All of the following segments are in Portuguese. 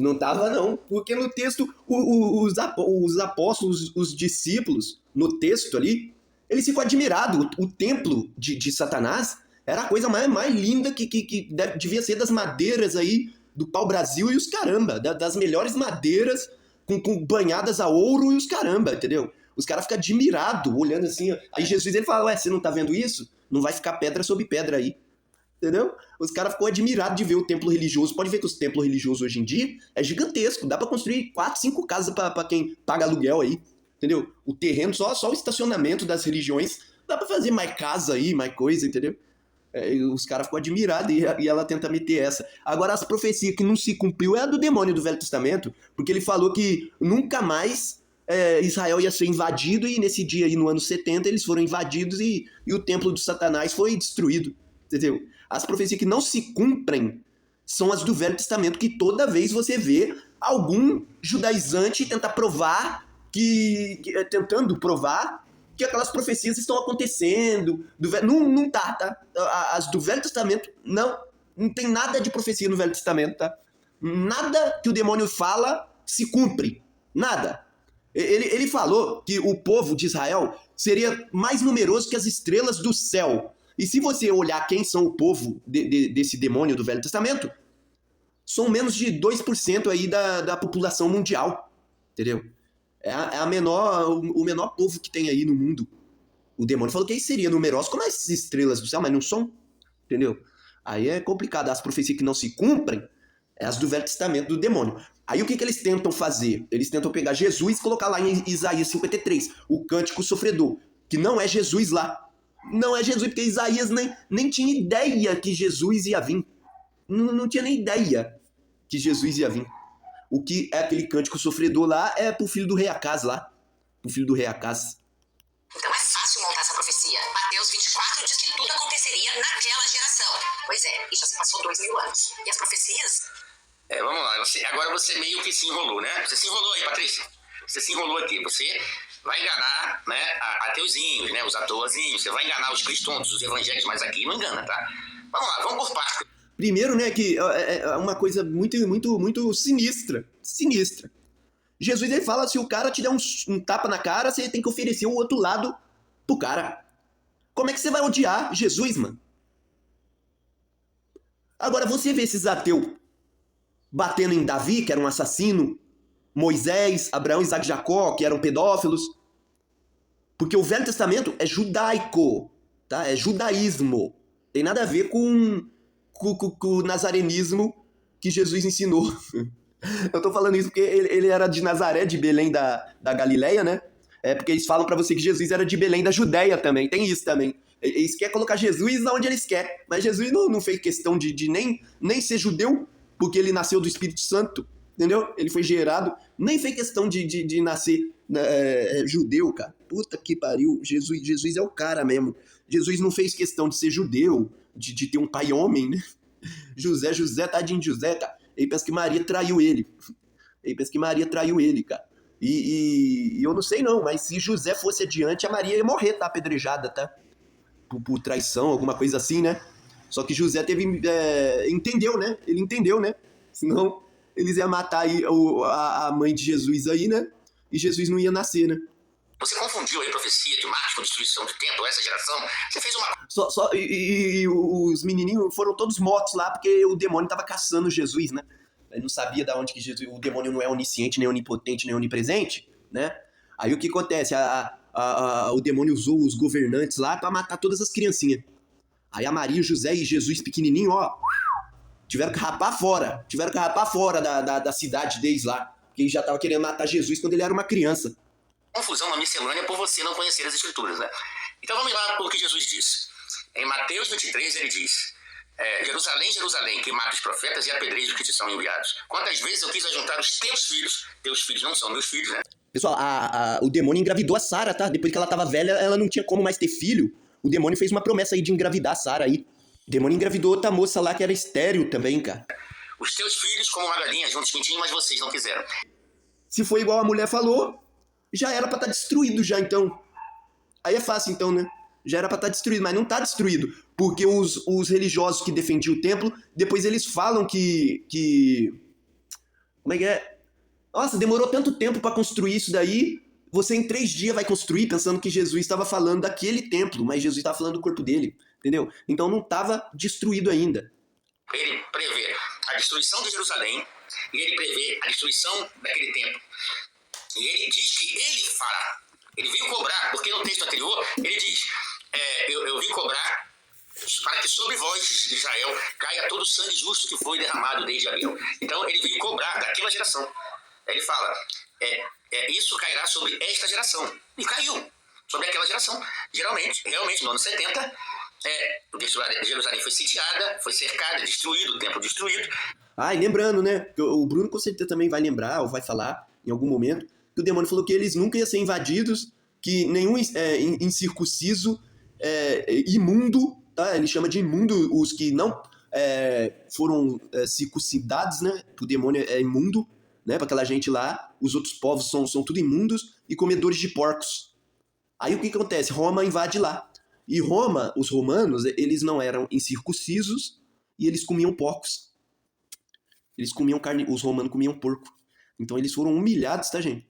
Não tava, não. Porque no texto, os apóstolos, os discípulos, no texto ali, eles ficam admirados. O templo de Satanás era a coisa mais linda que devia ser das madeiras aí do pau-brasil e os caramba. Das melhores madeiras com banhadas a ouro e os caramba, entendeu? Os caras ficam admirados, olhando assim. Aí Jesus ele fala, ué, você não tá vendo isso? Não vai ficar pedra sobre pedra aí. Entendeu? Os caras ficam admirados de ver o templo religioso. Pode ver que os templos religiosos hoje em dia é gigantesco. Dá pra construir 4, 5 casas pra quem paga aluguel aí. Entendeu? O terreno, só o estacionamento das religiões. Dá pra fazer mais casa aí, mais coisa, entendeu? Os caras ficam admirados e ela tenta meter essa. Agora, as profecias que não se cumpriu é a do demônio do Velho Testamento. Porque ele falou que nunca mais Israel ia ser invadido. E nesse dia aí, no ano 70, eles foram invadidos e o templo de Satanás foi destruído. Entendeu? As profecias que não se cumprem são as do Velho Testamento, que toda vez você vê algum judaizante tentando provar que aquelas profecias estão acontecendo. Não tá? As do Velho Testamento, não tem nada de profecia no Velho Testamento, tá? Nada que o demônio fala se cumpre. Nada. Ele falou que o povo de Israel seria mais numeroso que as estrelas do céu. E se você olhar quem são o povo desse demônio do Velho Testamento, são menos de 2% aí da população mundial, entendeu? É o menor povo que tem aí no mundo. O demônio falou que aí seria numeroso como as estrelas do céu, mas não são, entendeu? Aí é complicado. As profecias que não se cumprem é as do Velho Testamento do demônio. Aí o que eles tentam fazer? Eles tentam pegar Jesus e colocar lá em Isaías 53, o cântico sofredor, que não é Jesus lá. Não é Jesus, porque Isaías nem tinha ideia que Jesus ia vir. Não tinha nem ideia que Jesus ia vir. O que é aquele cântico sofredor lá é pro filho do rei Acaz lá. Pro filho do rei Acaz. Então é fácil montar essa profecia. Mateus 24 diz que tudo aconteceria naquela geração. Pois é, e já se passou 2000 anos. E as profecias? Vamos lá. Agora você meio que se enrolou, né? Você se enrolou aí, Patrícia. Você se enrolou aqui. Você vai enganar, né, ateuzinhos, né, os atorzinhos. Você vai enganar os cristãos, os evangélicos, mas aqui não engana, tá? Vamos lá, vamos por partes. Primeiro, né, que é uma coisa muito, muito, muito sinistra. Sinistra. Jesus, ele fala, se o cara te der um tapa na cara, você tem que oferecer o outro lado pro cara. Como é que você vai odiar Jesus, mano? Agora, você vê esses ateus batendo em Davi, que era um assassino, Moisés, Abraão, Isaac e Jacó, que eram pedófilos. Porque o Velho Testamento é judaico, tá? É judaísmo. Tem nada a ver com o nazarenismo que Jesus ensinou. Eu tô falando isso porque ele era de Nazaré, de Belém da Galileia, né? É porque eles falam pra você que Jesus era de Belém da Judéia também. Tem isso também. Eles querem colocar Jesus onde eles querem. Mas Jesus não fez questão de nem ser judeu, porque ele nasceu do Espírito Santo. Entendeu? Ele foi gerado. Nem fez questão de nascer judeu, cara. Puta que pariu. Jesus é o cara mesmo. Jesus não fez questão de ser judeu, de ter um pai homem, né? José, tadinho de José, cara. Ele pensa que Maria traiu ele. Cara. E eu não sei não, mas se José fosse adiante, a Maria ia morrer, tá? Apedrejada, tá? Por traição, alguma coisa assim, né? Só que José entendeu, né? Ele entendeu, né? Senão eles iam matar aí a mãe de Jesus aí, né? E Jesus não ia nascer, né? Você confundiu aí profecia de Marcos com destruição de templo, essa geração? Você fez uma... E os menininhos foram todos mortos lá porque o demônio tava caçando Jesus, né? Ele não sabia de onde que Jesus... O demônio não é onisciente, nem onipotente, nem onipresente, né? Aí o que acontece? O demônio usou os governantes lá pra matar todas as criancinhas. Aí a Maria, o José e Jesus pequenininho, ó... Tiveram que rapar fora da cidade deles lá. Porque ele já tava querendo matar Jesus quando ele era uma criança. Confusão na miscelânea por você não conhecer as escrituras, né? Então vamos lá para o que Jesus disse. Em Mateus 23 ele diz: Jerusalém, Jerusalém, que mata os profetas e apedreja os que te são enviados. Quantas vezes eu quis ajuntar os teus filhos não são meus filhos, né? Pessoal, o demônio engravidou a Sara, tá? Depois que ela tava velha, ela não tinha como mais ter filho. O demônio fez uma promessa aí de engravidar a Sara aí. O demônio engravidou outra moça lá que era estéril também, cara. Os teus filhos como uma galinha juntos quentinho, mas vocês não quiseram. Se for igual a mulher falou, já era pra estar destruído já, então. Aí é fácil, então, né? Já era pra estar destruído, mas não tá destruído. Porque os religiosos que defendiam o templo, depois eles falam que Como é que é? Nossa, demorou tanto tempo para construir isso daí. Você em 3 dias vai construir pensando que Jesus estava falando daquele templo, mas Jesus estava falando do corpo dele, entendeu? Então não estava destruído ainda. Ele prevê a destruição de Jerusalém e ele prevê a destruição daquele templo. E ele diz que ele fará. Ele veio cobrar, porque no texto anterior ele diz, eu vim cobrar para que sobre vós, Israel, caia todo o sangue justo que foi derramado desde Abel. Então ele veio cobrar daquela geração. Ele fala, isso cairá sobre esta geração. E caiu sobre aquela geração. Realmente, no ano 70, Jerusalém foi sitiada, foi cercada, destruído, o templo destruído. Ah, e lembrando, né? O Bruno com certeza também vai lembrar, ou vai falar em algum momento, que o demônio falou que eles nunca iam ser invadidos, que nenhum incircunciso, imundo, tá? Ele chama de imundo os que não foram circuncidados, né? O demônio é imundo, né? Para aquela gente lá, os outros povos são tudo imundos e comedores de porcos. Aí o que acontece? Roma invade lá. E Roma, os romanos, eles não eram incircuncisos e eles comiam porcos. Eles comiam carne, os romanos comiam porco. Então eles foram humilhados, tá, gente?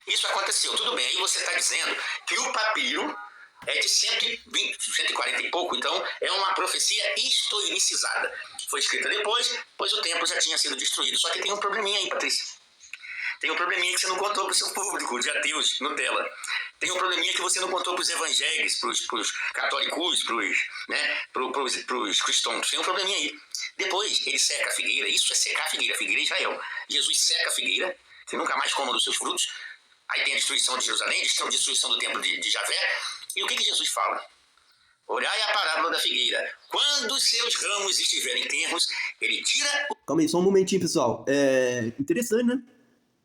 Isso aconteceu, tudo bem. Aí você está dizendo que o papiro é de 120, 140 e pouco, então é uma profecia historicizada. Foi escrita depois, pois o templo já tinha sido destruído. Só que tem um probleminha aí, Patrícia. Tem um probleminha que você não contou para o seu público de ateus, Nutella. Tem um probleminha que você não contou para os evangélicos, para os católicos, para os cristãos. Tem um probleminha aí. Depois ele seca a figueira, isso é secar a figueira é Israel. Jesus seca a figueira, que nunca mais coma dos seus frutos. Aí tem a destruição de Jerusalém, a destruição do templo de Javé. E o que Jesus fala? Olhai a parábola da figueira. Quando seus ramos estiverem tenros, ele tira... Calma aí, só um momentinho, pessoal. Interessante, né?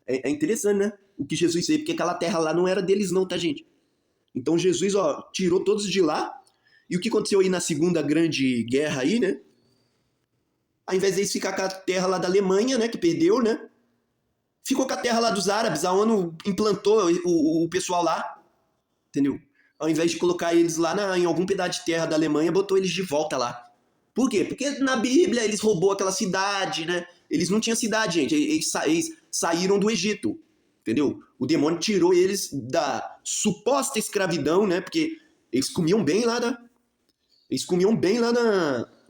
É interessante, né? O que Jesus fez, porque aquela terra lá não era deles não, tá, gente? Então Jesus, tirou todos de lá. E o que aconteceu aí na Segunda Grande Guerra aí, né? Ao invés deles ficar com a terra lá da Alemanha, né? Que perdeu, né? Ficou com a terra lá dos árabes. A ONU implantou o pessoal lá. Entendeu? Ao invés de colocar eles lá em algum pedaço de terra da Alemanha, botou eles de volta lá. Por quê? Porque na Bíblia eles roubou aquela cidade, né? Eles não tinham cidade, gente. Eles saíram do Egito, entendeu? O demônio tirou eles da suposta escravidão, né? Porque eles comiam bem lá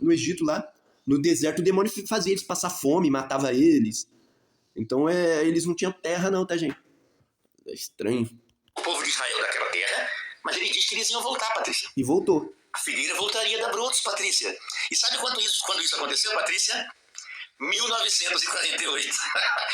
no Egito, lá. No deserto, o demônio fazia eles passar fome, matava eles. Então, eles não tinham terra não, tá, gente? É estranho. O povo de Israel daquela terra, mas ele diz que eles iam voltar, Patrícia. E voltou. A figueira voltaria a dar brotos, Patrícia. E sabe quando isso aconteceu, Patrícia? 1948,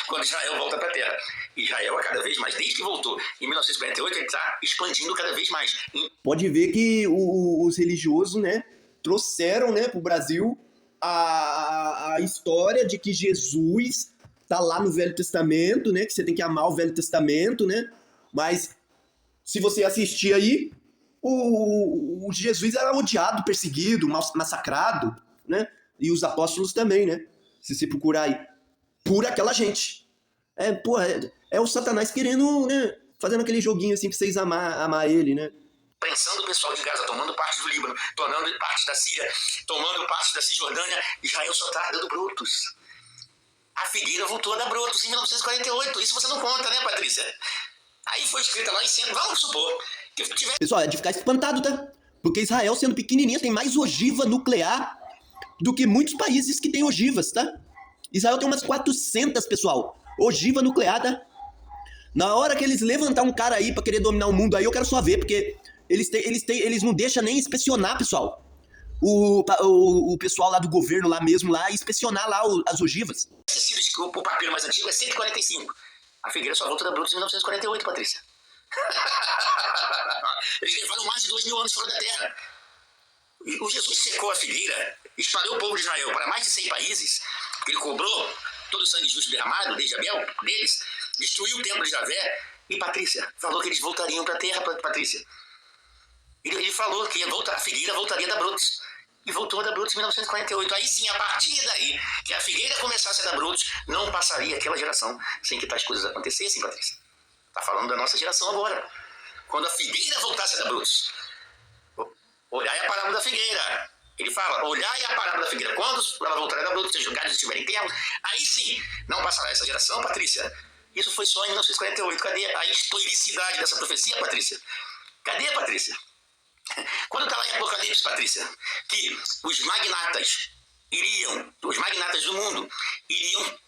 quando Israel volta para a Terra. Israel, cada vez mais, desde que voltou, em 1948, ele está expandindo cada vez mais. Pode ver que os religiosos, né, trouxeram, né, para o Brasil a história de que Jesus tá lá no Velho Testamento, né, que você tem que amar o Velho Testamento, né, mas se você assistir aí, o Jesus era odiado, perseguido, massacrado, né, e os apóstolos também, né. Se você procurar aí, por aquela gente. É o Satanás querendo, né, fazendo aquele joguinho assim pra vocês amar ele, né? Pensando o pessoal de Gaza, tomando parte do Líbano, tomando parte da Síria, tomando parte da Cisjordânia, Israel só tá dando brotos. A figueira voltou a dar brotos em 1948. Isso você não conta, né, Patrícia? Aí foi escrita lá em cima, vamos supor que tivesse... Pessoal, é de ficar espantado, tá? Porque Israel, sendo pequenininha, tem mais ogiva nuclear do que muitos países que têm ogivas, tá? Israel tem umas 400, pessoal. Ogiva nuclear, tá? Na hora que eles levantar um cara aí pra querer dominar o mundo aí, eu quero só ver, porque eles não deixam nem inspecionar, pessoal. O pessoal lá do governo, lá mesmo, lá, inspecionar lá as ogivas. O papiro mais antigo é 145. A figueira só volta da Brutus em 1948, Patrícia. Eles levaram mais de 2.000 anos fora da Terra. O Jesus secou a figueira, espalhou o povo de Israel para mais de 100 países, ele cobrou todo o sangue justo derramado, desde Abel, deles, destruiu o templo de Javé, e Patrícia falou que eles voltariam para a terra, Patrícia. Ele falou que a figueira voltaria da brotos, e voltou a dar brotos em 1948. Aí sim, a partir daí, que a figueira começasse a dar brotos, não passaria aquela geração sem que tais coisas acontecessem, Patrícia. Está falando da nossa geração agora. Quando a figueira voltasse a dar brotos. Olhai a parábola da figueira. Ele fala, olhai a parábola da figueira, quando ela voltará da bruta, os galhos estiverem termos, aí sim, não passará essa geração, Patrícia. Isso foi só em 1948. Cadê a historicidade dessa profecia, Patrícia? Cadê, Patrícia? Quando está lá em Apocalipse, Patrícia, que os magnatas do mundo iriam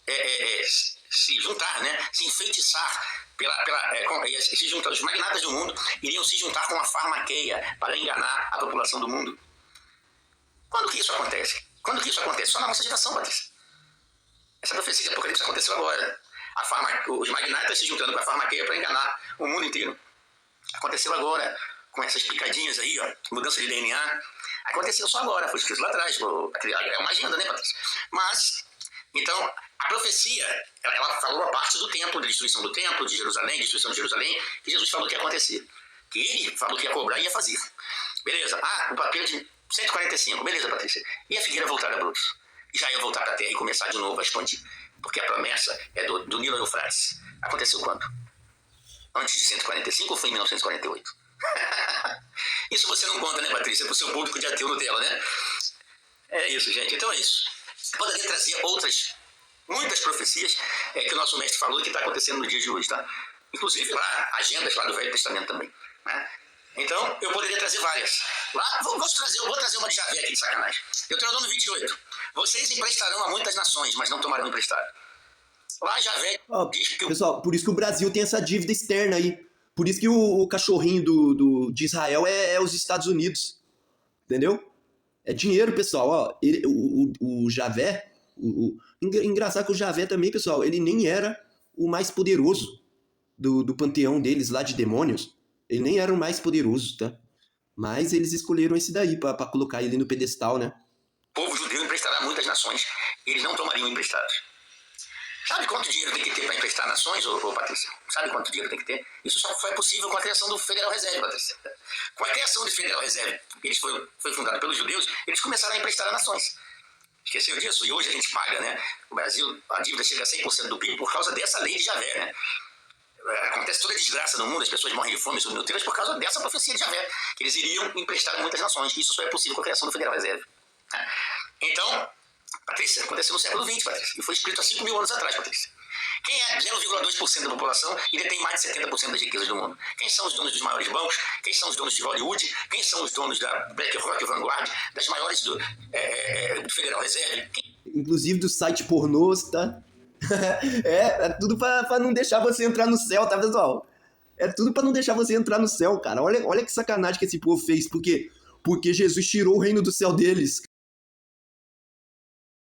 se juntar, né? Se enfeitiçar os magnatas do mundo iriam se juntar com uma farmaqueia para enganar a população do mundo. Quando que isso acontece? Só na nossa geração, Patrícia. Essa profecia de Apocalipse aconteceu agora. Os magnatas se juntando com a farmaqueia para enganar o mundo inteiro. Aconteceu agora, com essas picadinhas aí, ó, mudança de DNA. Aconteceu só agora, foi escrito lá atrás. É uma agenda, né, Patrícia? Mas, então, a profecia, ela falou a parte do templo, da destruição do templo, de destruição de Jerusalém, que Jesus falou que ia acontecer. Que ele falou que ia cobrar e ia fazer. Beleza. O papel de 145, beleza, Patrícia. E a figueira voltar a brotos? Já ia voltar para a terra e começar de novo a expandir. Porque a promessa é do Nilo Eufrates. Aconteceu quando? Antes de 145 ou foi em 1948? Isso você não conta, né, Patrícia? Para o seu público de ateu Nutella, né? É isso, gente. Então é isso. Poderia trazer muitas profecias que o nosso mestre falou e que está acontecendo no dia de hoje, tá? Inclusive lá, agendas lá do Velho Testamento também, né? Então, eu poderia trazer várias. Lá, eu vou trazer uma de Javé aqui, de sacanagem. Deuteronômio 28. Vocês emprestarão a muitas nações, mas não tomarão emprestado. Lá Javé diz que... Pessoal, por isso que o Brasil tem essa dívida externa aí. Por isso que o cachorrinho de Israel é os Estados Unidos. Entendeu? É dinheiro, pessoal. Ó, o Javé... Engraçado que o Javé também, pessoal, ele nem era o mais poderoso do panteão deles lá de demônios. Ele nem era o mais poderoso, tá? Mas eles escolheram esse daí pra colocar ele no pedestal, né? O povo judeu emprestará a muitas nações. Eles não tomariam emprestados. Sabe quanto dinheiro tem que ter para emprestar nações, ô Patrícia? Sabe quanto dinheiro tem que ter? Isso só foi possível com a criação do Federal Reserve, Patrícia. Com a criação do Federal Reserve, foi fundado pelos judeus, eles começaram a emprestar a nações. Esqueceu disso? E hoje a gente paga, né? O Brasil, a dívida chega a 100% do PIB por causa dessa lei de Javé, né? Acontece toda a desgraça no mundo, as pessoas morrem de fome e subnutridas por causa dessa profecia de Javé, que eles iriam emprestar a muitas nações. Isso só é possível com a criação do Federal Reserve. Então, Patrícia, aconteceu no século XX, Patrícia, e foi escrito há 5.000 anos atrás, Patrícia. Quem é 0,2% da população e detém mais de 70% das riquezas do mundo? Quem são os donos dos maiores bancos? Quem são os donos de Hollywood? Quem são os donos da BlackRock, Vanguard, das maiores do Federal Reserve? Inclusive do site pornôs, tá? É tudo pra não deixar você entrar no céu, tá, pessoal? É tudo pra não deixar você entrar no céu, cara. Olha que sacanagem que esse povo fez. Porque Jesus tirou o reino do céu deles.